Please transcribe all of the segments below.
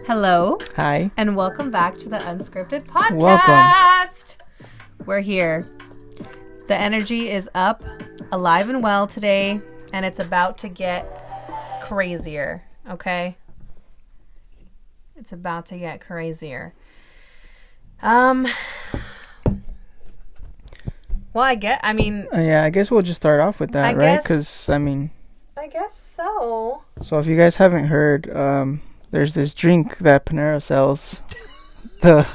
Hello. Hi. And welcome back to the Unscripted Podcast. Welcome. We're here. The energy is up, alive and well today, and it's about to get crazier, okay? It's about to get crazier. Well, I guess we'll just start off with that, right? Because, I guess so. So if you guys haven't heard, there's this drink that Panera sells. Diving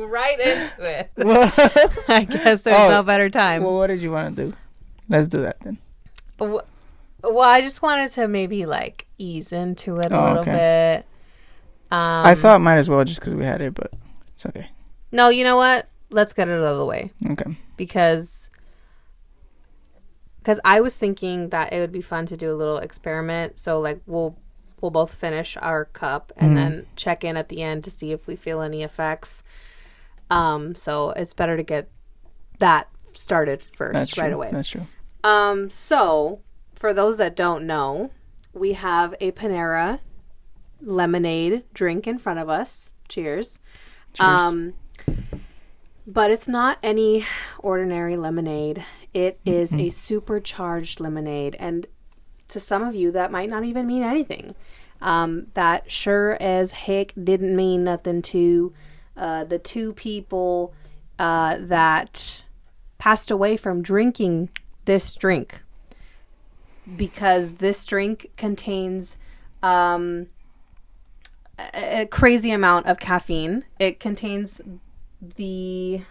right into it. I guess there's no better time. Well, what did you want to do? Let's do that then. Well, I just wanted to maybe ease into it a little bit. I thought might as well just because we had it, but it's okay. No, you know what? Let's get it out of the way. Okay. Because I was thinking that it would be fun to do a little experiment. So we'll both finish our cup and then check in at the end to see if we feel any effects. So it's better to get that started first right away. That's true. So for those that don't know, we have a Panera lemonade drink in front of us. Cheers. Cheers. But it's not any ordinary lemonade. It is a supercharged lemonade. And to some of you, that might not even mean anything. That sure as heck didn't mean nothing to the two people that passed away from drinking this drink. Because this drink contains a crazy amount of caffeine. It contains did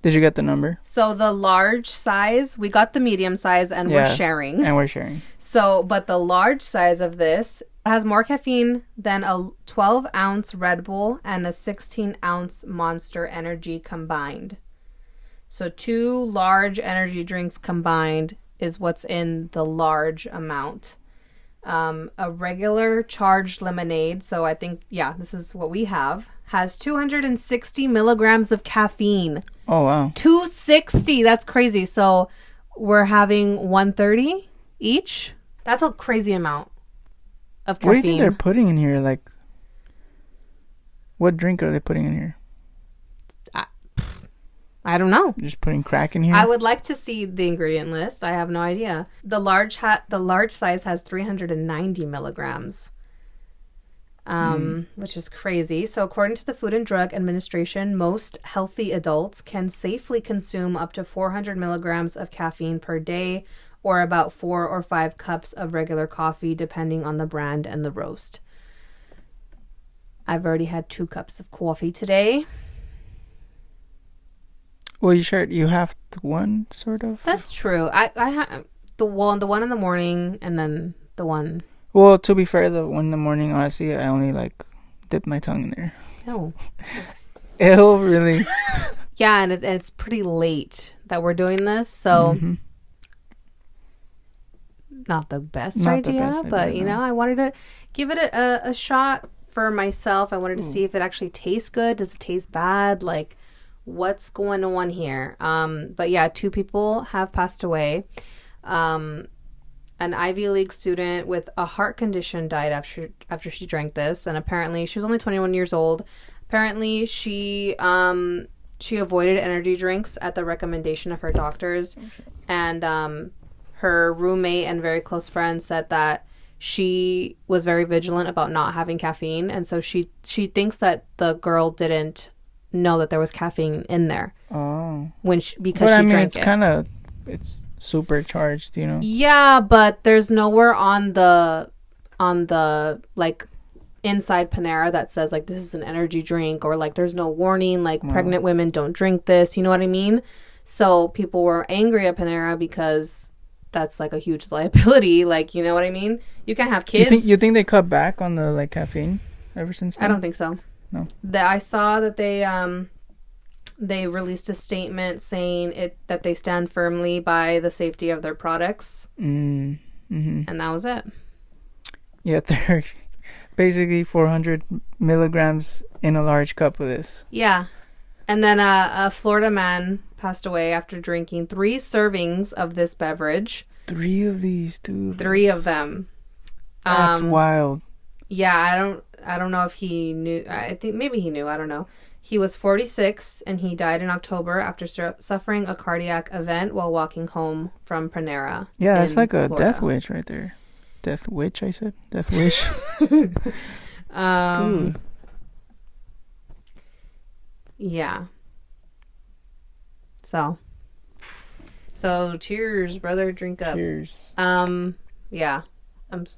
you get the number? So the large size, we got the medium size and we're sharing. So, but the large size of this has more caffeine than a 12-ounce Red Bull and a 16-ounce Monster Energy combined. So 2 large energy drinks combined is what's in the large amount. A regular charged lemonade, so I think, this is what we have, has 260 milligrams of caffeine. Oh, wow. 260. That's crazy. So we're having 130 each. That's a crazy amount of caffeine. What do you think they're putting in here? What drink are they putting in here? I don't know. Just putting crack in here? I would like to see the ingredient list. I have no idea. The large size has 390 milligrams. Which is crazy. So according to the Food and Drug Administration, most healthy adults can safely consume up to 400 milligrams of caffeine per day, or about 4 or 5 cups of regular coffee, depending on the brand and the roast. I've already had 2 cups of coffee today. Well, you have one, sort of? That's true. I have the one in the morning, and then the one... Well, to be fair, the one in the morning, honestly, I only dip my tongue in there. Oh. Ew, really? Yeah, and it's pretty late that we're doing this, so not the best idea, but I wanted to give it a shot for myself. I wanted to see if it actually tastes good. Does it taste bad? What's going on here? But yeah, 2 people have passed away. An Ivy League student with a heart condition died after she drank this, and apparently she was only 21 years old. Apparently she avoided energy drinks at the recommendation of her doctors, and her roommate and very close friend said that she was very vigilant about not having caffeine, and so she thinks that the girl didn't know that there was caffeine in there. Oh, because she drank it. It's supercharged, Yeah, but there's nowhere on the inside Panera that says this is an energy drink, or there's no warning pregnant women don't drink this, you know what I mean? So people were angry at Panera because that's a huge liability, you know what I mean? You can't have kids. You think they cut back on the caffeine ever since then? I don't think so. No. I saw that they released a statement saying that they stand firmly by the safety of their products. And that was it. Yeah, they're basically 400 milligrams in a large cup of this. Yeah. And then a Florida man passed away after drinking 3 servings of this beverage. 3 of these, dude. 3 of them. That's wild. Yeah, I don't know if he knew. I think maybe he knew. I don't know. He was 46 and he died in October after suffering a cardiac event while walking home from Panera. Yeah, that's like a Florida. Death wish right there. Death witch, I said. Death wish. Dude. Yeah. So cheers, brother. Drink up. Cheers. Yeah. I don't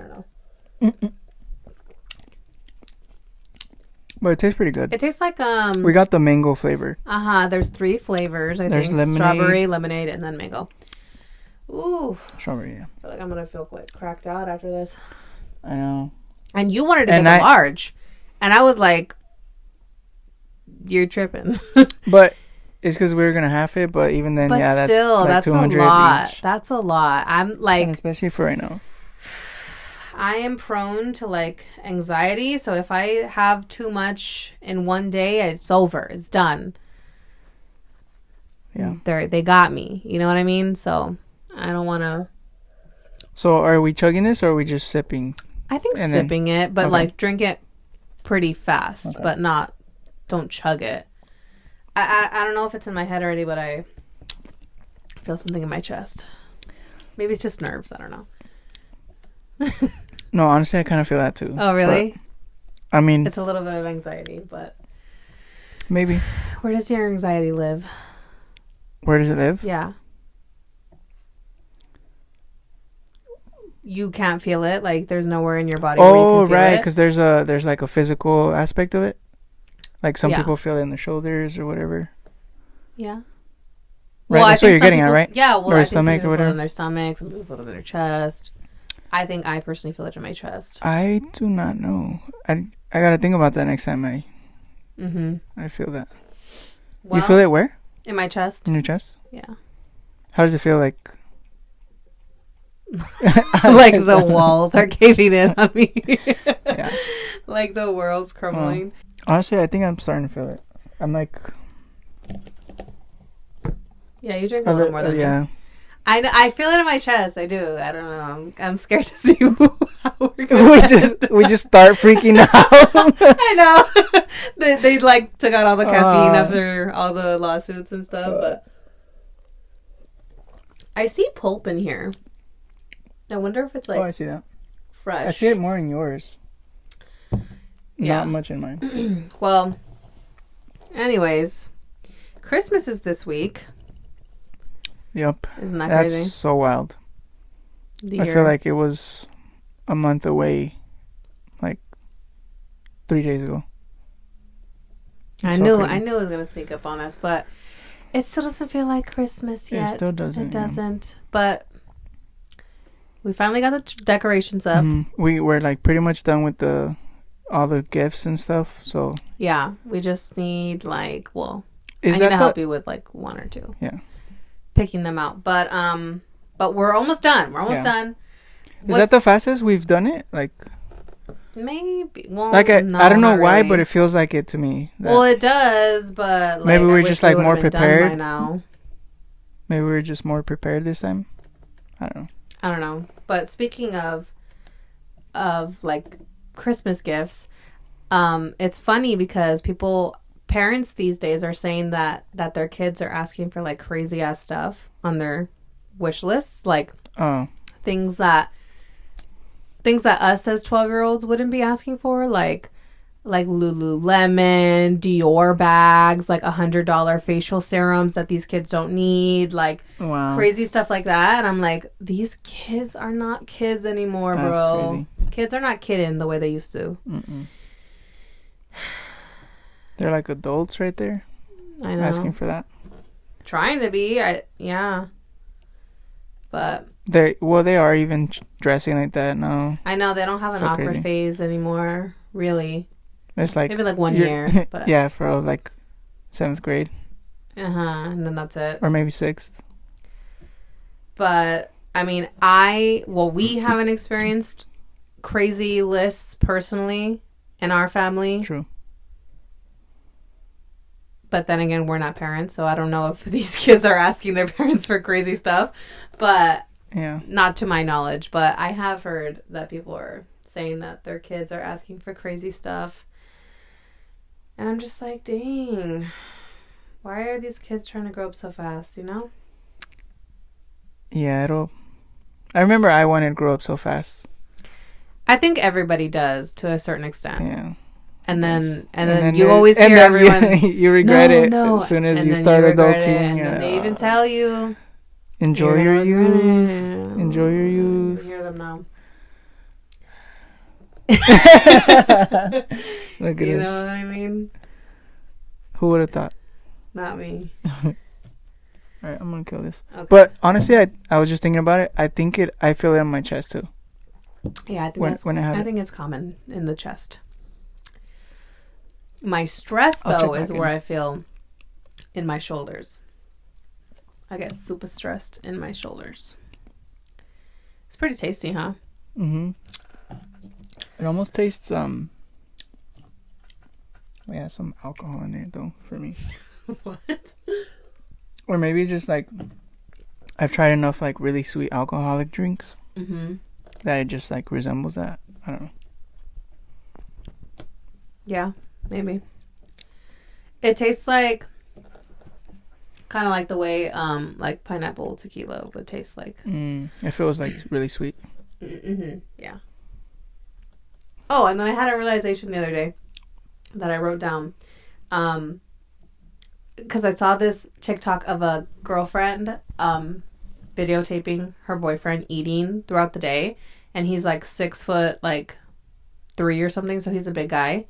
know. But it tastes pretty good. It tastes like we got the mango flavor. There's 3 flavors, I think. Lemonade. Strawberry, lemonade, and then mango. Ooh. Strawberry, yeah. I feel like I'm gonna feel like cracked out after this. I know. And you wanted to get the large. And I was like, you're tripping. But it's because we were gonna half it, but even then, that's still, like that's 200 a lot. Each. That's a lot. I'm like, and especially for right now. I am prone to like anxiety, so if I have too much in one day, it's over. It's done. Yeah. They got me. You know what I mean? So I don't want to. So are we chugging this or are we just sipping? I think sipping it, but like drink it pretty fast, but don't chug it. I don't know if it's in my head already, but I feel something in my chest. Maybe it's just nerves. I don't know. No, honestly, I kind of feel that too. Oh, really? But, I mean, it's a little bit of anxiety, but maybe. Where does your anxiety live? Where does it live? Yeah. You can't feel it? Like there's nowhere in your body where you can feel right, because there's like a physical aspect of it. Like some people feel it in the shoulders or whatever. Yeah. Right, well, that's what you're getting at, right? Yeah, well, or I stomach think or whatever. Feel it in their stomach, some people feel it in their chest. I think I personally feel it in my chest. I do not know. I gotta think about that next time I feel that. Well, you feel it where? In my chest. In your chest? Yeah. How does it feel like? Like the walls are caving in on me. Yeah. Like the world's crumbling. Honestly, I think I'm starting to feel it. I'm like... Yeah, you drink a little more than me. I feel it in my chest. I do. I don't know. I'm scared to see how we're gonna we just start freaking out. I know. they like took out all the caffeine after all the lawsuits and stuff, but I see pulp in here. I wonder if it's like I see that. Fresh. I see it more in yours. Not much in mine. Well, anyways, Christmas is this week. Yep. Isn't that crazy? That's so wild. I feel like it was a month away, like 3 days ago. I knew it was gonna sneak up on us, but it still doesn't feel like Christmas yet. It still doesn't. It doesn't. But we finally got the decorations up. We were like pretty much done with all the gifts and stuff. So yeah, we just need like I need to help you with like 1 or 2. Yeah. Picking them out, but we're almost done. We're almost done. Is that the fastest we've done it? Like maybe. Well, like I don't know why, but it feels like it to me. Well, it does, but like, maybe we're just like more prepared by now. Maybe we're just more prepared this time. I don't know. But speaking of like Christmas gifts, it's funny because parents these days are saying that their kids are asking for like crazy ass stuff on their wish lists, like things that us as 12-year-olds wouldn't be asking for, like Lululemon, Dior bags, like $100 facial serums that these kids don't need, like crazy stuff like that. And I'm like, these kids are not kids anymore, bro. Crazy. Kids are not kidding the way they used to. They're like adults right there. I know. Asking for that. Trying to be. Yeah. But. They are even dressing like that now. I know. They don't have an awkward phase anymore. Really. It's like. Maybe like 1 year. But. Yeah, for like 7th grade. And then that's it. Or maybe 6th. But, I mean, we haven't experienced crazy lists personally in our family. True. But then again, we're not parents, so I don't know if these kids are asking their parents for crazy stuff. But Yeah. Not to my knowledge, but I have heard that people are saying that their kids are asking for crazy stuff. And I'm just like, dang. Why are these kids trying to grow up so fast, you know? Yeah, I remember I wanted to grow up so fast. I think everybody does to a certain extent. Yeah. And then you always hear everyone. You regret it as soon as you start adulting. And then they even tell you, enjoy your youth. Enjoy your youth. I hear them now. Look at you this. know what I mean? Who would have thought? Not me. All right, I'm gonna kill this. Okay. But honestly, I was just thinking about it. I feel it on my chest too. Yeah, I think it's common in the chest. My stress though is where I feel in my shoulders. I get super stressed in my shoulders. It's pretty tasty, huh? Mm-hmm. It almost tastes some alcohol in it though for me. What? Or maybe it's just like I've tried enough like really sweet alcoholic drinks that it just like resembles that. I don't know. Yeah, maybe. It tastes like kind of like the way like pineapple tequila would taste like. It feels like really sweet. Mm-hmm. Yeah. Oh, and then I had a realization the other day that I wrote down. Because I saw this TikTok of a girlfriend videotaping her boyfriend eating throughout the day, and he's like 6'3" or something, so he's a big guy.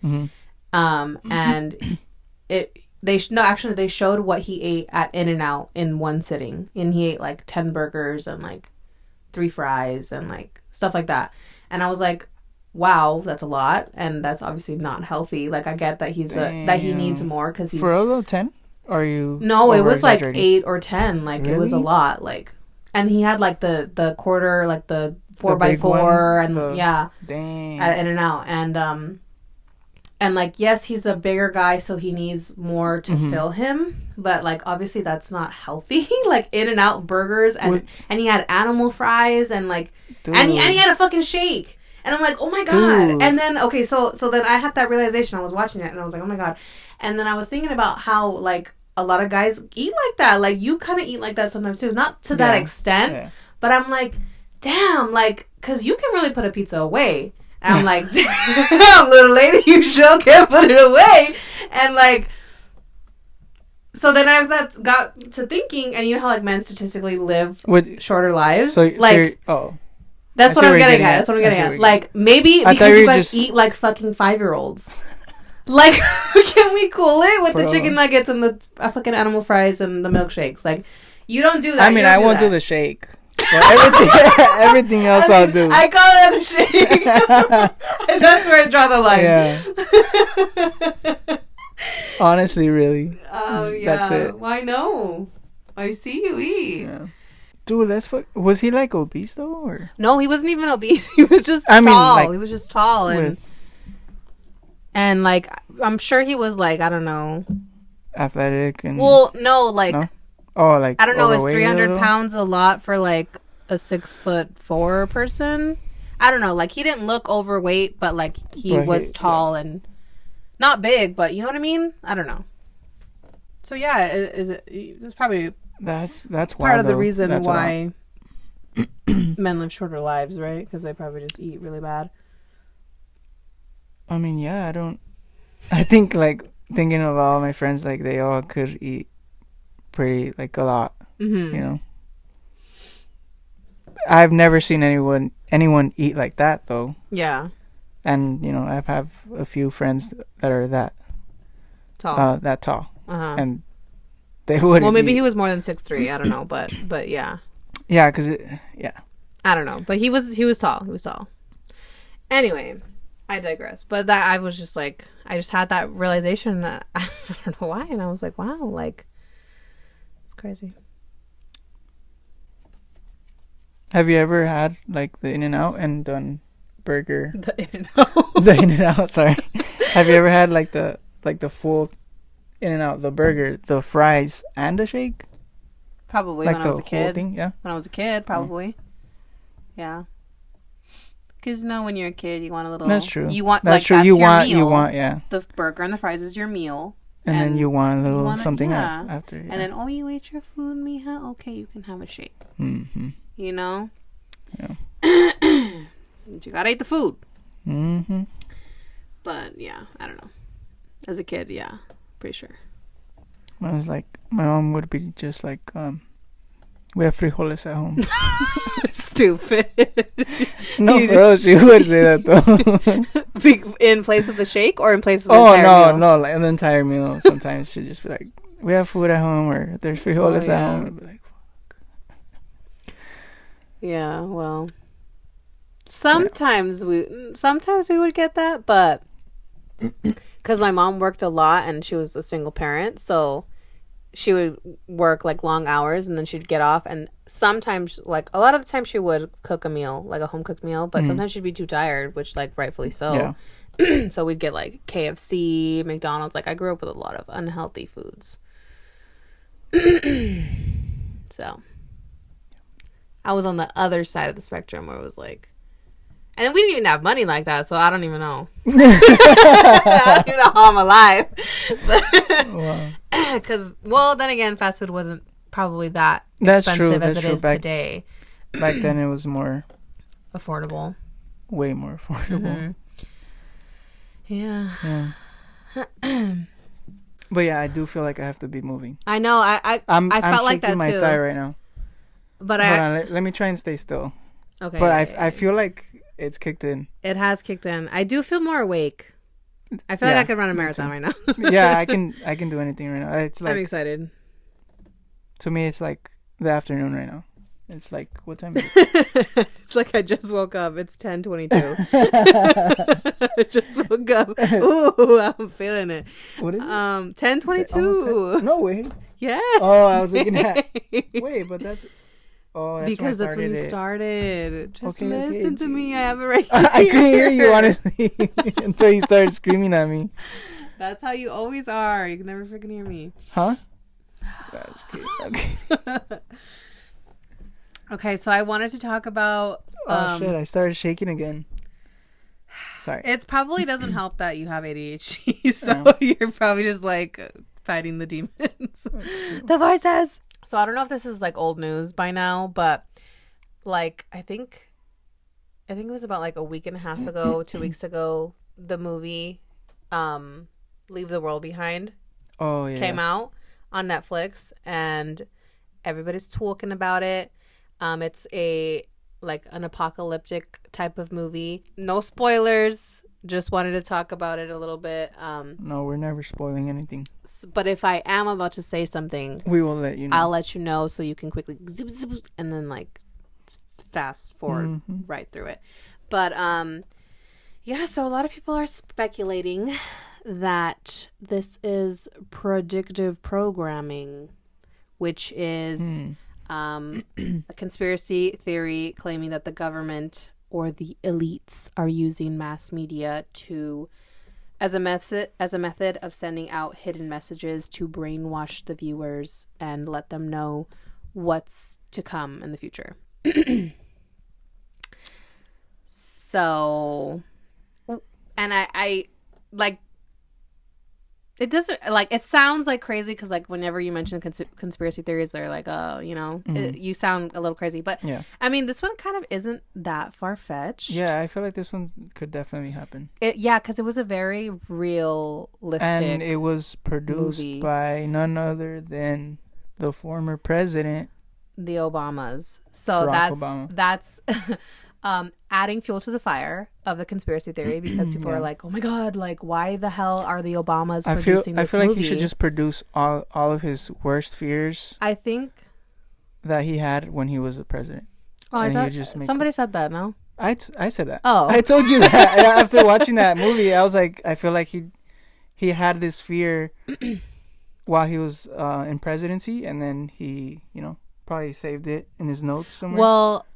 And they showed what he ate at In-N-Out in one sitting, and he ate like 10 burgers and like 3 fries and like stuff like that. And I was like, wow, that's a lot, and that's obviously not healthy. Like, I get that that he needs more because he's for a little 10. Are you? No, it was like 8 or 10. Like really? It was a lot. Like, and he had like the quarter, like the 4x4, and dang, at In-N-Out, and like, yes, he's a bigger guy, so he needs more to fill him. But like, obviously, that's not healthy. Like In-N-Out burgers, and he had animal fries, and like, and he had a fucking shake. And I'm like, oh my God. Dude. And then, okay, so then I had that realization. I was watching it and I was like, oh my God. And then I was thinking about how, like, a lot of guys eat like that. Like, you kind of eat like that sometimes too. Not to that extent. But I'm like, damn, like, because you can really put a pizza away. And I'm like, damn, little lady, you sure can put it away. And like, so then I got to thinking, and you know how, like, men statistically live shorter lives? So, like, That's what I'm getting at. That's what I'm getting at. Like, maybe because you guys eat like fucking 5-year-olds. Like, can we cool it with the chicken nuggets and the fucking animal fries and the milkshakes? Like, you don't do that. I mean, I won't do the shake. But everything else I'll do. I call it a shake. And that's where I draw the line. Yeah. Honestly, really. Oh, yeah. That's it. Why no? I see you eat. Yeah. Dude, was he like obese though, or no? He wasn't even obese. He was just tall. Like, he was just tall, and like, I'm sure he was like, I don't know, athletic and. Well, no, like, no? Oh, like, I don't know. Is 300 pounds a lot for like a 6'4" person? I don't know. Like, he didn't look overweight, but like he was tall and not big, but you know what I mean. I don't know. So yeah, it's probably. That's part of the reason why men live shorter lives, right? Because they probably just eat really bad. I mean, yeah, I think, like, thinking of all my friends, like, they all could eat pretty, like, a lot, you know? I've never seen anyone eat like that, though. Yeah. And, you know, I have a few friends that are that tall. And they would. Well, maybe he was more than 6'3". I don't know, but yeah. Yeah, because I don't know, but he was tall. He was tall. Anyway, I digress. But that I was just like, I just had that realization. I don't know why, and I was like, wow, like, it's crazy. Have you ever had like the In-N-Out and done burger? The In-N-Out. The In-N-Out. Sorry. Have you ever had like the full In-N-Out, the burger, the fries, and a shake? Probably like when I was a kid. Thing, yeah. When I was a kid, probably. Yeah. Because when you're a kid, you want a little. That's true. You want that's like true. That's you your want meal. you want yeah. The burger and the fries is your meal. And then you want a little something after. Yeah. And then you ate your food, mija. Okay, you can have a shake. Mm-hmm. You know. Yeah. But you gotta eat the food. Mm-hmm. But yeah, I don't know. As a kid, yeah, pretty sure. I was like, my mom would be just like, we have frijoles at home. Stupid. No, for real, she would say that though. In place of the shake or in place of the entire meal? No, like the entire meal. Sometimes she'd just be like, we have food at home, or there's frijoles at home. I'd be like, fuck. Yeah, well, sometimes we would get that, but because my mom worked a lot and she was a single parent, so she would work like long hours and then she'd get off, and sometimes, like a lot of the time, she would cook a meal, like a home cooked meal, but sometimes she'd be too tired, which like rightfully so. Yeah. So we'd get like KFC, McDonald's. Like I grew up with a lot of unhealthy foods. So I was on the other side of the spectrum where it was like, and we didn't even have money like that, so I don't even know. I don't even know how I'm alive. Because, then again, fast food wasn't probably that expensive as it is today. Back then, it was more affordable. Way more affordable. Mm-hmm. Yeah. But yeah, I do feel like I have to be moving. I know. I felt like that too. I'm shaking my thigh right now. But hold on, let me try and stay still. Okay. But I feel like it's kicked in. It has kicked in. I do feel more awake. I feel like I could run a marathon right now. Yeah, I can do anything right now. It's like, I'm excited. To me, it's like the afternoon right now. It's like, what time is it? It's like I just woke up. It's 10:22. I just woke up. Ooh, I'm feeling it. What is it? 10:22. No way. Yeah. Oh, I was looking at. Wait, but that's. Oh, that's because that's when you started. Just listen to me. I have it right here. I couldn't hear you, honestly, until you started screaming at me. That's how you always are. You can never freaking hear me. Huh? Okay. Okay, so I wanted to talk about... oh, shit. I started shaking again. Sorry. It probably doesn't help that you have ADHD, so you're probably just, like, fighting the demons. The voices! So I don't know if this is, like, old news by now, but, like, I think it was about, like, a week and a half ago, 2 weeks ago, the movie Leave the World Behind came out on Netflix, and everybody's talking about it. It's an apocalyptic type of movie. No spoilers. Just wanted to talk about it a little bit. No, we're never spoiling anything. But if I am about to say something, we will let you know. I'll let you know so you can quickly zip, zip, and then like fast forward right through it. But so a lot of people are speculating that this is predictive programming, which is a conspiracy theory claiming that the government or the elites are using mass media as a method of sending out hidden messages to brainwash the viewers and let them know what's to come in the future. So, and I like, it doesn't, like, it sounds like crazy because, like, whenever you mention conspiracy theories, they're like, oh, you sound a little crazy. But, I mean, this one kind of isn't that far-fetched. Yeah, I feel like this one could definitely happen. Because it was a very realistic and it was produced by none other than the former president. The Obamas. So Barack that's adding fuel to the fire of the conspiracy theory because people are like, oh my God, like, why the hell are the Obamas producing this movie? I feel like he should just produce all of his worst fears. I think that he had when he was the president. Oh, I thought somebody said that, no? I said that. Oh. I told you that. After watching that movie, I was like, I feel like he had this fear while he was in presidency, and then he, probably saved it in his notes somewhere. Well,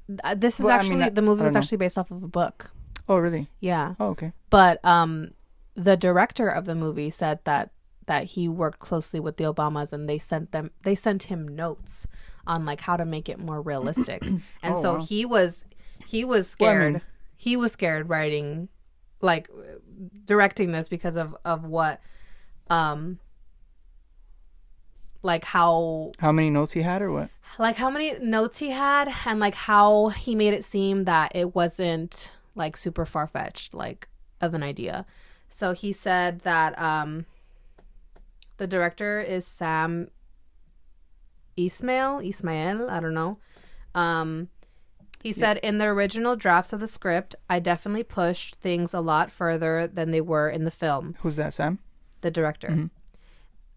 the movie was actually based off of a book. Oh, really? Yeah. Oh, okay. But the director of the movie said that he worked closely with the Obamas, and they sent him notes on like how to make it more realistic. And wow. he was scared. Well, I mean, he was scared writing, like directing this because of what, like how many notes he had or what? Like how many notes he had and like how he made it seem that it wasn't like super far-fetched like of an idea. So he said that the director is Sam Ismail, I don't know. He said, in the original drafts of the script, I definitely pushed things a lot further than they were in the film. Who's that, Sam? The director. Mm-hmm.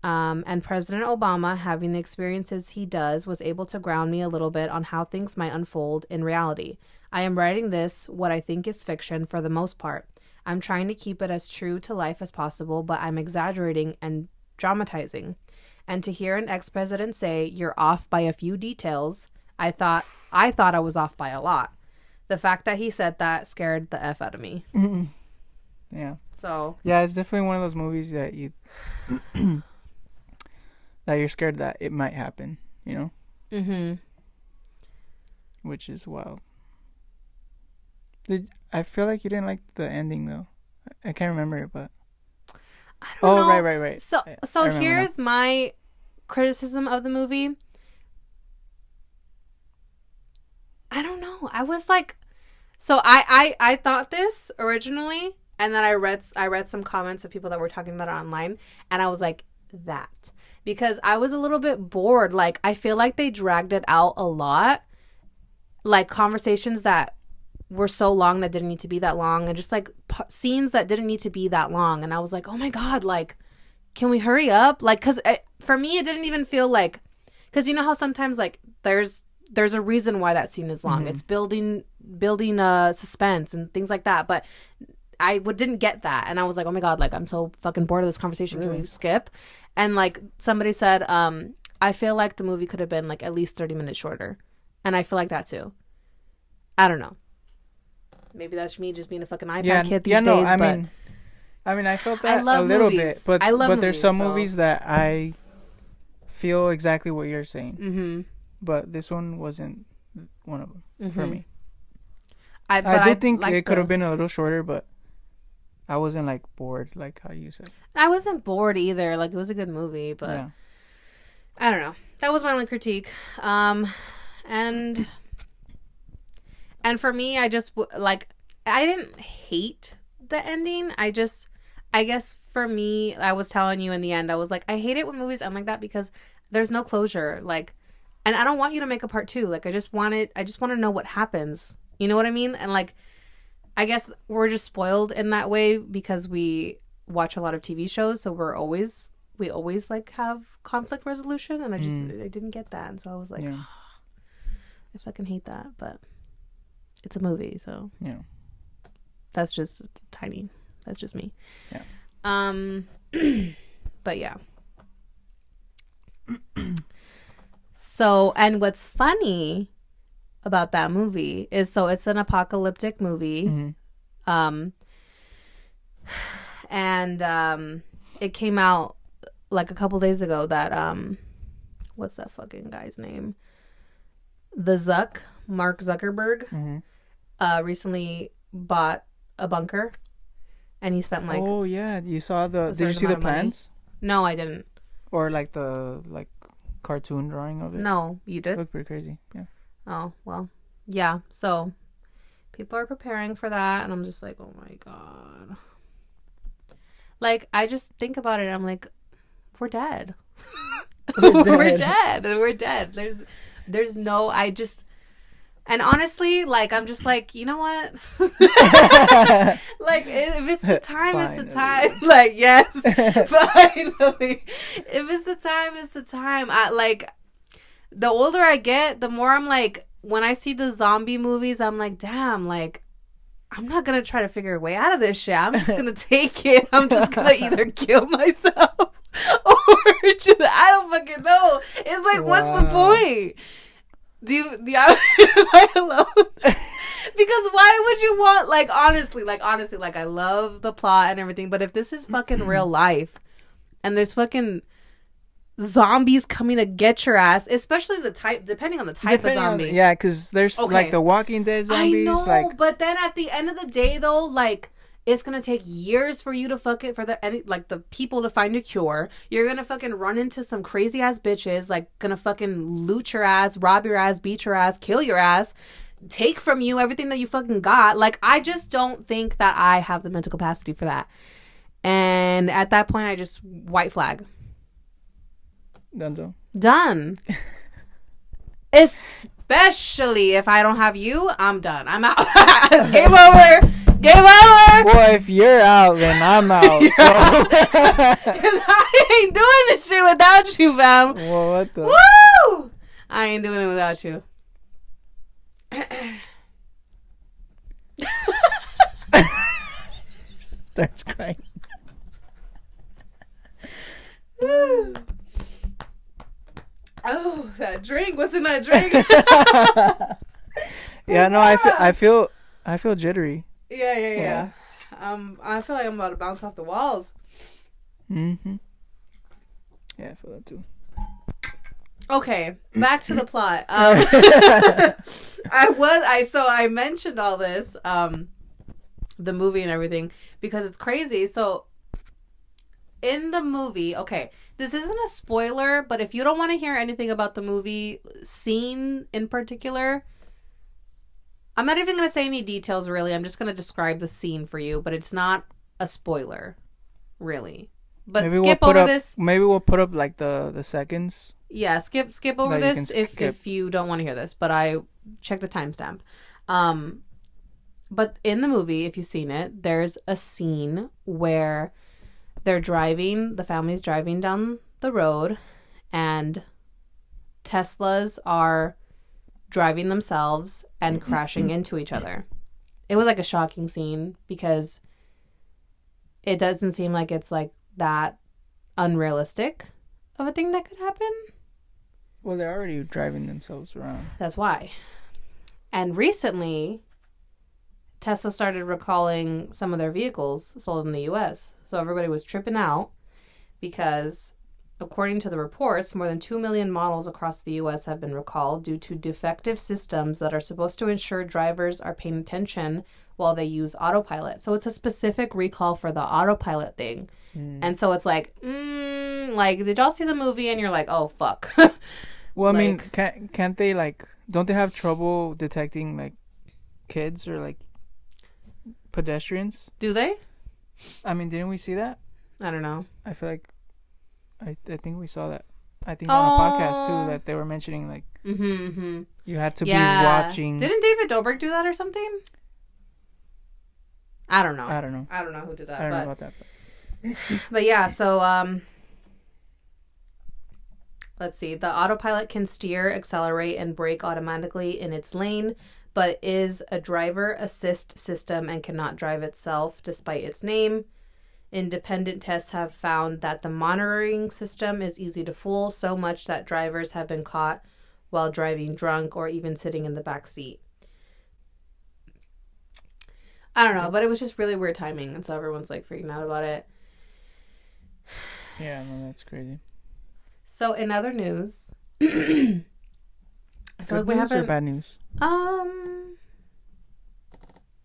And President Obama, having the experiences he does, was able to ground me a little bit on how things might unfold in reality. I am writing this, what I think is fiction, for the most part. I'm trying to keep it as true to life as possible, but I'm exaggerating and dramatizing. And to hear an ex-president say, you're off by a few details, I thought I was off by a lot. The fact that he said that scared the F out of me. Mm-hmm. Yeah. So. Yeah, it's definitely one of those movies that you... that you're scared that it might happen, you know? Mm-hmm. Which is wild. I feel like you didn't like the ending, though. I can't remember it, but... I don't know. Right. So here's my criticism of the movie. I don't know. I was like... So I thought this originally, and then I read some comments of people that were talking about it online, and I was like, that... Because I was a little bit bored. Like, I feel like they dragged it out a lot. Like, conversations that were so long that didn't need to be that long. And just, like, scenes that didn't need to be that long. And I was like, oh, my God, like, can we hurry up? Like, because for me, it didn't even feel like... Because you know how sometimes, like, there's a reason why that scene is long. Mm-hmm. It's building suspense and things like that. But I didn't get that. And I was like, oh, my God, like, I'm so fucking bored of this conversation. Really? Can we skip? And, like, somebody said, I feel like the movie could have been, like, at least 30 minutes shorter. And I feel like that, too. I don't know. Maybe that's me just being a fucking iPad kid these days. I mean, I felt that a little bit. But there's some movies that I feel exactly what you're saying. Mm-hmm. But this one wasn't one of them for me. I do think it could have been a little shorter, but... I wasn't, like, bored, like how you said. I wasn't bored either. Like, it was a good movie, but... Yeah. I don't know. That was my only critique. And for me, I just, like... I didn't hate the ending. I guess for me, I was telling you in the end, I was like, I hate it when movies end like that because there's no closure. Like... And I don't want you to make a part 2. Like, I just want to know what happens. You know what I mean? And, like... I guess we're just spoiled in that way because we watch a lot of TV shows, so we always like have conflict resolution, and I didn't get that, and so I was like, I fucking hate that, but it's a movie, so yeah, that's just tiny. That's just me. Yeah. But yeah. So, and what's funny about that movie is, so it's an apocalyptic movie. Mm-hmm. And it came out like a couple days ago that what's that fucking guy's name? Mark Zuckerberg, mm-hmm. Recently bought a bunker, and he spent like... Oh yeah, you saw did you see the plans? No, I didn't. Or like the cartoon drawing of it? No, you did? It looked pretty crazy. Yeah. Oh, well, yeah. So people are preparing for that, and I'm just like, oh my God. Like, I just think about it, and I'm like, we're dead. We're dead. There's no, and honestly, like, I'm just like, you know what? Like, if it's the time, it's the time. Like, yes, finally. If it's the time, it's the time. The older I get, the more I'm like, when I see the zombie movies, I'm like, damn, like, I'm not going to try to figure a way out of this shit. I'm just going to take it. I'm just going to either kill myself or just, I don't fucking know. It's like, what's the point? Am I alone? Because why would you want, honestly, I love the plot and everything, but if this is fucking real life and there's fucking zombies coming to get your ass, especially depending on the type of zombie. Yeah, because there's like the Walking Dead zombies. I know, like, but then at the end of the day, though, like, it's gonna take years for you to the people to find a cure. You're gonna fucking run into some crazy ass bitches, like, gonna fucking loot your ass, rob your ass, beat your ass, kill your ass, take from you everything that you fucking got. Like, I just don't think that I have the mental capacity for that. And at that point, I just white flag. Done. Especially if I don't have you, I'm done. I'm out. Game over. Well, if you're out, then I'm out. So. Because I ain't doing this shit without you, fam. Well, what the? Woo! I ain't doing it without you. Starts crying. Oh, that drink. What's in that drink? Yeah, no, I feel jittery. Yeah. I feel like I'm about to bounce off the walls. Mm-hmm. Yeah, I feel that too. Okay, back to the plot. I mentioned all this, the movie and everything, because it's crazy. So, in the movie, okay, this isn't a spoiler, but if you don't want to hear anything about the movie scene in particular, I'm not even going to say any details, really. I'm just going to describe the scene for you, but it's not a spoiler, really. But maybe skip over this. Maybe we'll put up, like, the seconds. Yeah, skip over this if you don't want to hear this, but I checked the timestamp. But in the movie, if you've seen it, there's a scene where the family's driving down the road, and Teslas are driving themselves and crashing into each other. It was like a shocking scene because it doesn't seem like it's like that unrealistic of a thing that could happen. Well, they're already driving themselves around. That's why. And recently, Tesla started recalling some of their vehicles sold in the U.S. So everybody was tripping out because, according to the reports, more than 2 million models across the U.S. have been recalled due to defective systems that are supposed to ensure drivers are paying attention while they use autopilot. So it's a specific recall for the autopilot thing. And so it's like, did y'all see the movie? And you're like, oh, fuck. Well, I mean, can't they, like, don't they have trouble detecting, like, kids or, like, pedestrians? Do they? I mean, didn't we see that? I don't know. I feel like I think we saw that. I think on a podcast too that they were mentioning, like, you had to be watching. Didn't David Dobrik do that or something? I don't know. I don't know who did that. I don't know about that. But yeah, so let's see. The autopilot can steer, accelerate, and brake automatically in its lane, but is a driver assist system and cannot drive itself despite its name. Independent tests have found that the monitoring system is easy to fool, so much that drivers have been caught while driving drunk or even sitting in the back seat. I don't know, but it was just really weird timing, and so everyone's like freaking out about it. Yeah, no, that's crazy. So in other news, I feel like we haven't. Or bad news? I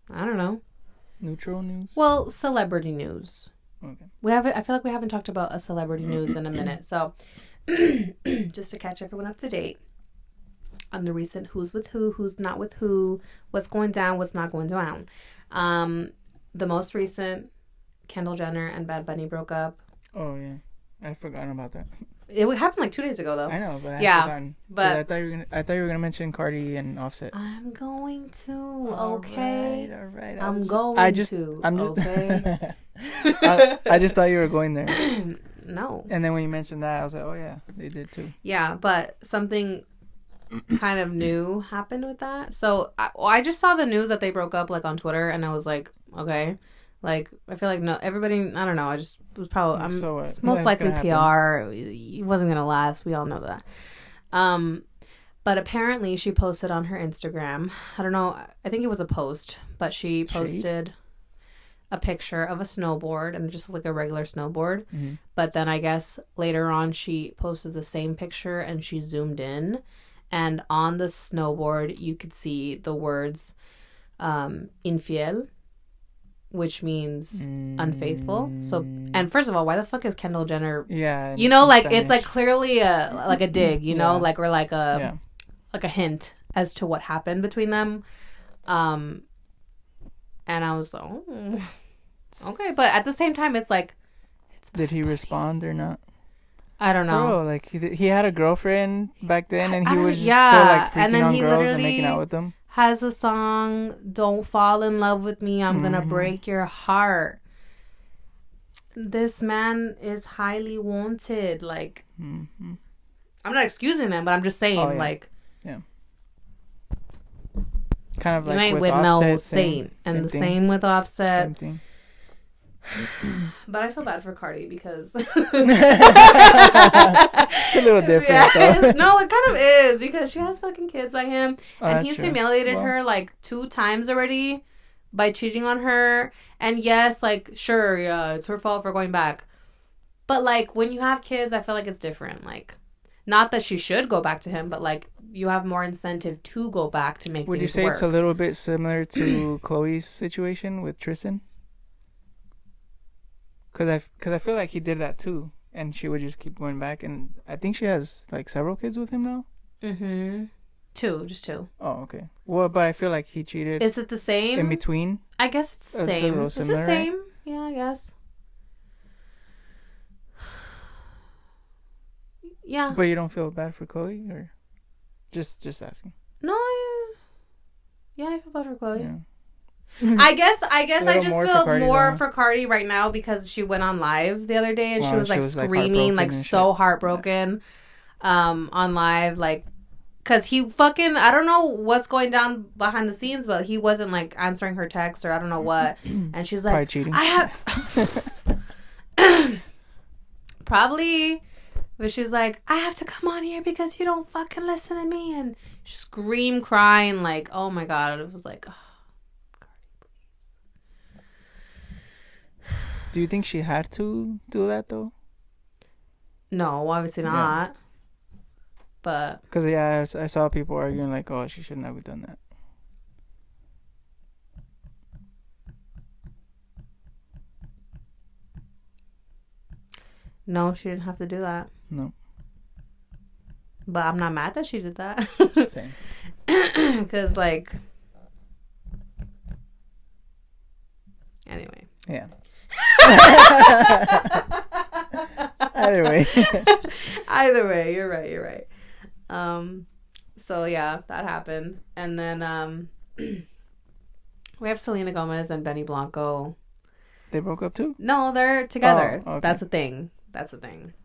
don't know. Neutral news? Well, celebrity news. Okay. I feel like we haven't talked about a celebrity news in a minute. So, just to catch everyone up to date on the recent who's with who's not with who, what's going down, what's not going down. The most recent, Kendall Jenner and Bad Bunny broke up. Oh, yeah. I'd forgotten about that. It happened like 2 days ago, though. I know, but I had forgotten. But I thought you were gonna mention Cardi and Offset. I'm going to. Okay. All right. I'm just. Okay. I just thought you were going there. No. And then when you mentioned that, I was like, oh yeah, they did too. Yeah, but something kind of new happened with that. So I just saw the news that they broke up, like, on Twitter, and I was like, okay. Like, I feel like everybody, I don't know, I just was probably, it's most likely PR. It wasn't going to last. We all know that. But apparently she posted on her Instagram, I don't know, I think it was a post, but she posted a picture of a snowboard and just like a regular snowboard. Mm-hmm. But then I guess later on she posted the same picture and she zoomed in, and on the snowboard you could see the words infiel, which means unfaithful. So, and first of all, why the fuck is Kendall Jenner? Yeah, you know, like Spanish. it's like clearly a dig, you know, like, or like a hint as to what happened between them. And I was like, oh, okay, but at the same time, it's like, did he respond or not? I don't know. Bro, like he had a girlfriend back then, and he was just still like freaking on girls and making out with them. Has a song, "Don't Fall in Love with Me, I'm gonna break your heart." This man is highly wanted. Like, I'm not excusing him, but I'm just saying, like, kind of like you ain't with Offset, no saint, and the same with Offset. Same thing. But I feel bad for Cardi because it's a little different. Though. No, it kind of is because she has fucking kids by him, and he's true. humiliated her like 2 times already by cheating on her. And yes, like, sure, yeah, it's her fault for going back. But like when you have kids, I feel like it's different. Like, not that she should go back to him, but like you have more incentive to go back to make. Would you say work. It's a little bit similar to Chloe's situation with Tristan? Cause I feel like he did that too, and she would just keep going back, and I think she has like several kids with him now. 2, just 2. Oh, okay. Well, but I feel like he cheated. Is it the same? In between? I guess it's the same. It's the same. Right? Yeah, I guess. Yeah. But you don't feel bad for Chloe, or just asking? No. I feel bad for Chloe. Yeah. I guess I just feel more for Cardi right now because she went on live the other day and she was like screaming, like so heartbroken on live, like, because he fucking, I don't know what's going down behind the scenes, but he wasn't like answering her text or I don't know what, and she's like, probably cheating. I have probably, but she's like, I have to come on here because you don't fucking listen to me, and scream crying like, oh my god, it was like, oh. Do you think she had to do that though? No, obviously not. Yeah. But because I saw people arguing like, oh, she shouldn't have done that. No, she didn't have to do that. No. But I'm not mad that she did that. Same. Because like, anyway. Yeah. Either way, you're right. So yeah, that happened, and then we have Selena Gomez and Benny Blanco. They broke up too? No, they're together. Oh, okay. That's the thing.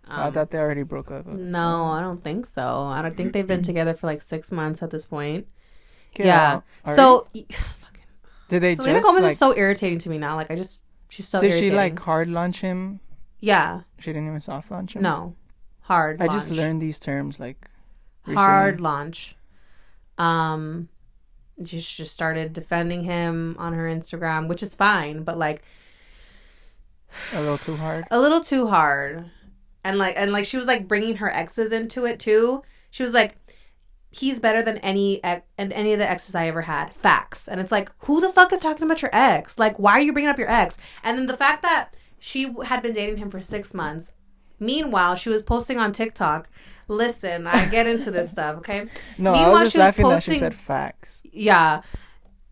I thought they already broke up. No, I don't think so. I don't think they've been together for like 6 months at this point. Get yeah. Out. So did they Selena Gomez is so irritating to me now. Like she's so irritating. Did she like hard launch him? Yeah. She didn't even soft launch him? No. Hard launch. I just learned these terms like recently. Hard launch. She just started defending him on her Instagram, which is fine, but like a little too hard. And like she was like bringing her exes into it too. She was like, he's better than any of the exes I ever had. Facts. And it's like, who the fuck is talking about your ex? Like, why are you bringing up your ex? And then the fact that she had been dating him for 6 months. Meanwhile, she was posting on TikTok. Listen, I get into this stuff, okay? No, I was just laughing that she said facts. Yeah.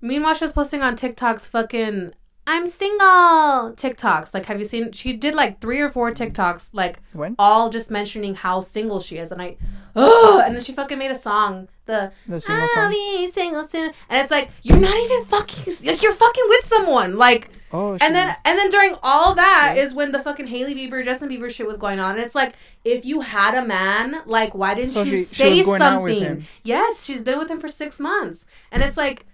Meanwhile, she was posting on TikTok's fucking I'm single TikToks. Like, have you seen? She did like 3 or 4 TikToks, like all just mentioning how single she is, and and then she fucking made a song, the single I'll song. Be single soon, and it's like you're not even fucking, like you're fucking with someone, like. Oh. And then during all that is when the fucking Hailey Bieber, Justin Bieber shit was going on, and it's like if you had a man, like why didn't you say something? Yes, she's been with him for 6 months, and it's like.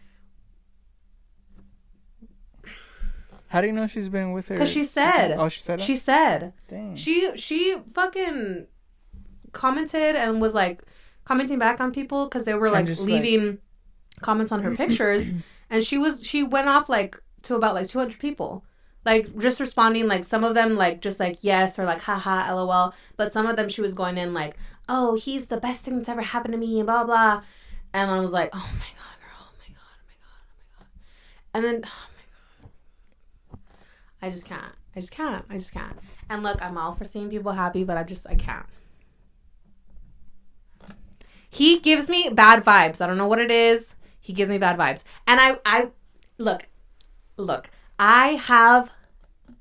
How do you know she's been with her? Because she said. Oh, she said it? She said. Dang. She fucking commented and was like commenting back on people because they were like leaving comments on her pictures, and she went off like to about like 200 people. like just responding, like some of them like just like yes or like haha lol, but some of them she was going in like, oh, he's the best thing that's ever happened to me and blah blah, and I was like, oh my god, girl, oh my god, oh my god, oh my god, and then oh my god, I just can't. And look, I'm all for seeing people happy, but I can't. He gives me bad vibes. I don't know what it is. He gives me bad vibes. And I look, I have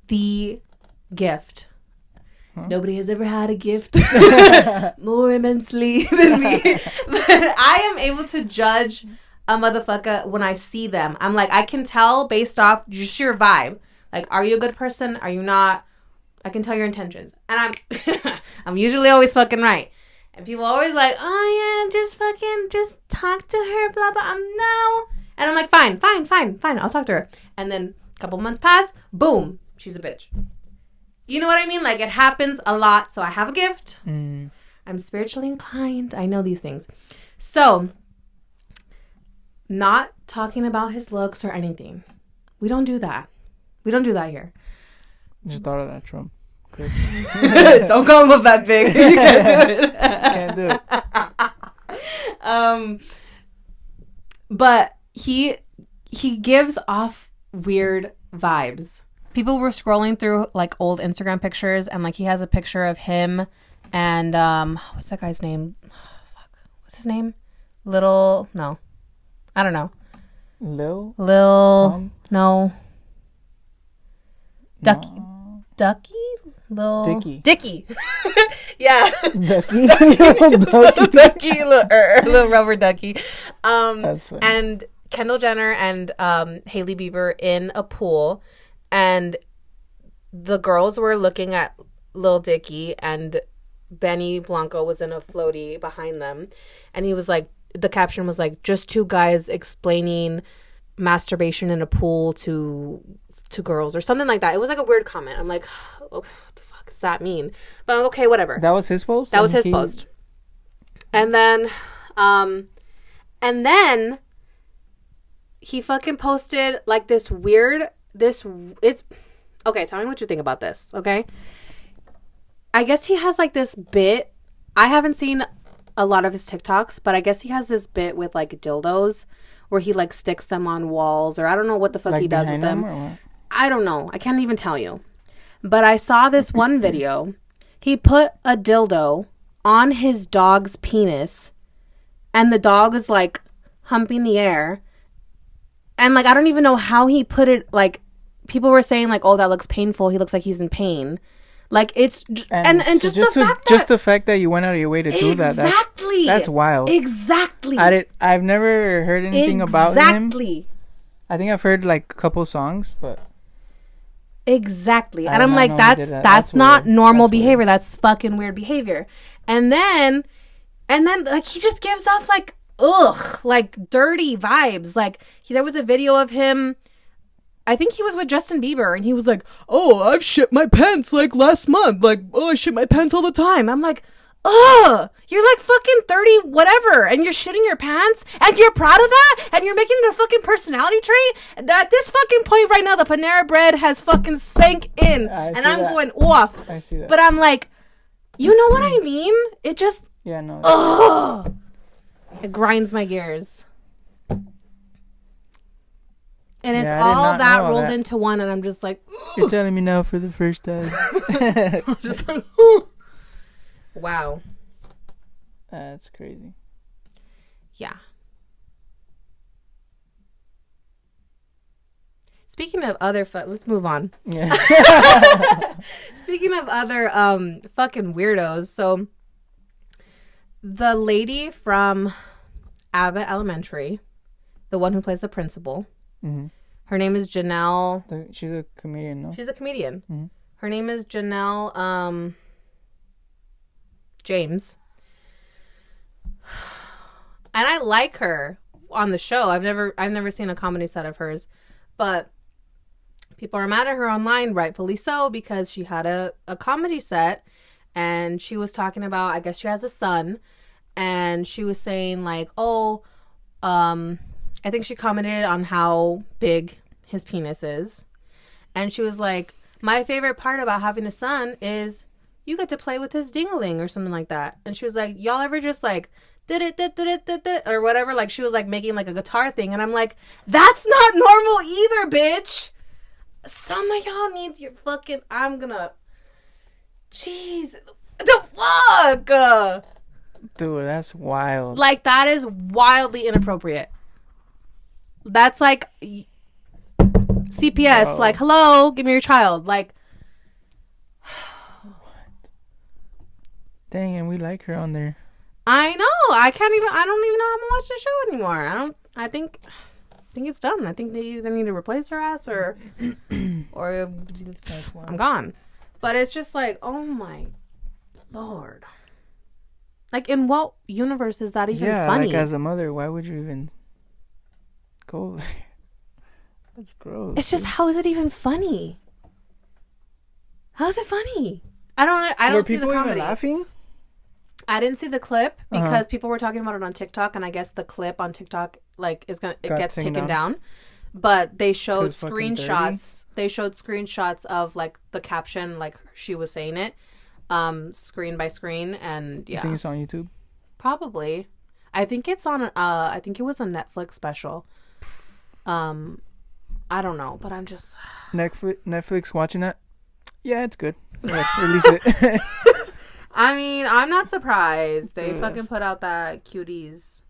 the gift. Huh? Nobody has ever had a gift more immensely than me. But I am able to judge a motherfucker when I see them. I'm like, I can tell based off just your vibe. Like, are you a good person? Are you not? I can tell your intentions. And I'm usually always fucking right. And people always like, oh yeah, just talk to her, blah, blah. No. And I'm like, fine. I'll talk to her. And then a couple months pass, boom, she's a bitch. You know what I mean? Like, it happens a lot. So I have a gift. I'm spiritually inclined. I know these things. So, not talking about his looks or anything. We don't do that. We don't do that here. Just thought of that, Trump. Don't call him up that big. You can't do it. But he gives off weird vibes. People were scrolling through like old Instagram pictures, and like he has a picture of him and what's that guy's name? What's his name? No, I don't know. Lil? No. Ducky? Dicky. Yeah. Ducky. Ducky. Little rubber ducky. That's funny. And Kendall Jenner and Hailey Bieber in a pool, and the girls were looking at Lil Dicky, and Benny Blanco was in a floaty behind them, and he was like, the caption was like, just two guys explaining masturbation in a pool to girls or something like that. It was like a weird comment. I'm like, okay, what the fuck does that mean? But okay, whatever. That was his post? That was his post. And then he fucking posted like it's okay, tell me what you think about this, okay? I guess he has like this bit. I haven't seen a lot of his TikToks, but I guess he has this bit with like dildos where he like sticks them on walls, or I don't know what the fuck like he does with them. I don't know. I can't even tell you. But I saw this one video. He put a dildo on his dog's penis, and the dog is like humping the air. And like, I don't even know how he put it. Like, people were saying like, oh, that looks painful. He looks like he's in pain. Like, it's and so just the fact that you went out of your way to do that. That's wild. Exactly. I've never heard anything about him. Exactly. I think I've heard like a couple songs, but exactly. And I'm like, that's not normal behavior. Weird. That's fucking weird behavior. And then like he just gives off like like dirty vibes. Like there was a video of him. I think he was with Justin Bieber, and he was like, oh, I've shit my pants like last month. Like, oh, I shit my pants all the time. I'm like, you're like fucking 30 whatever, and you're shitting your pants, and you're proud of that, and you're making it a fucking personality trait. At this fucking point right now, the Panera Bread has fucking sank in, and I'm going off. I see that. But I'm like, you know what I mean? It just, yeah, no. It grinds my gears. And it's all that rolled into one, and I'm just like, ooh. You're telling me now for the first time. I'm just like, ooh. Wow. That's crazy. Yeah. Speaking of other let's move on. Yeah. Speaking of other fucking weirdos, so the lady from Abbott Elementary, the one who plays the principal, mm-hmm. Her name is Janelle. She's a comedian, no? She's a comedian. Mm-hmm. Her name is Janelle James. And I like her on the show. I've never seen a comedy set of hers, but people are mad at her online, rightfully so, because she had a comedy set, and she was talking about, I guess she has a son, and she was saying like, I think she commented on how big his penis is. And she was like, my favorite part about having a son is you get to play with his ding-a-ling or something like that. And she was like, y'all ever just like did it or whatever? Like she was like making like a guitar thing. And I'm like, that's not normal either, bitch. Some of y'all need your fucking, jeez, the fuck? Dude, that's wild. Like that is wildly inappropriate. That's like CPS, bro. Like, hello, give me your child. Like, what? Dang, and we like her on there. I know. I don't even know how to watch the show anymore. I think it's done. I think they either need to replace her ass or I'm gone. But it's just like, oh my Lord. Like, in what universe is that even funny? Like as a mother, why would you even go there? That's gross. It's just, how is it even funny? How is it funny? I don't see the comedy. Were people even laughing? I didn't see the clip because people were talking about it on TikTok, and I guess the clip on TikTok gets taken down. But they showed screenshots. They showed screenshots of like the caption, like she was saying it, screen by screen, and yeah. You think it's on YouTube? Probably. I think it's on. I think it was a Netflix special. I don't know, but I'm just Netflix watching that. Yeah, it's good. Yeah, release it. I mean, I'm not surprised. They fucking put out that Cuties.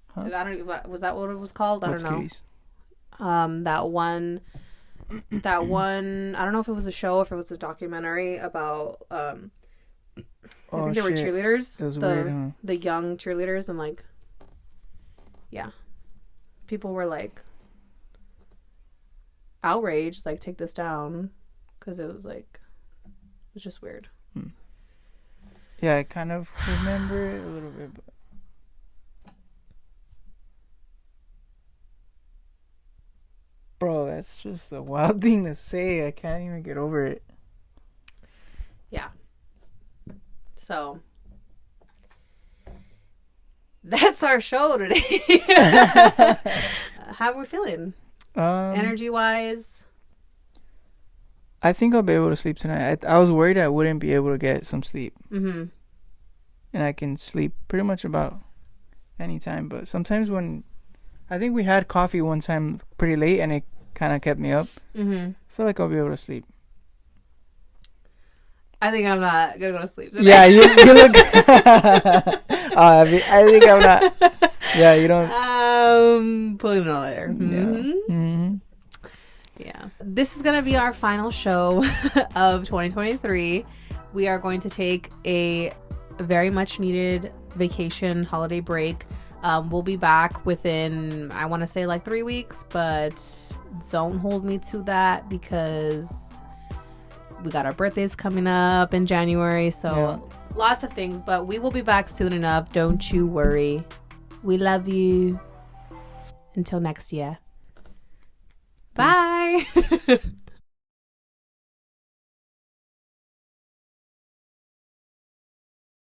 Huh? Like, was that what it was called? I don't know. Cuties? That one. I don't know if it was a show or if it was a documentary about. I think they were cheerleaders. It was weird, huh? The young cheerleaders, and like, yeah, people were like outraged, like, take this down, because it was just weird. Yeah, I kind of remember it a little bit, but bro, that's just a wild thing to say. I can't even get over it. Yeah. So that's our show today. How are we feeling? Energy wise? I think I'll be able to sleep tonight. I was worried I wouldn't be able to get some sleep. Mm-hmm. And I can sleep pretty much about any time. But sometimes I think we had coffee one time pretty late and it kind of kept me up. Mm-hmm. I feel like I'll be able to sleep. I think I'm not going to go to sleep today. Yeah, you look... I think I'm not... Yeah, you don't... Pulling it all there. Mm-hmm. Yeah. Mm-hmm. Yeah. This is going to be our final show of 2023. We are going to take a very much needed vacation holiday break. We'll be back within, I want to say 3 weeks, but don't hold me to that because we got our birthdays coming up in January. So lots of things, but we will be back soon enough. Don't you worry. We love you. Until next year. Bye.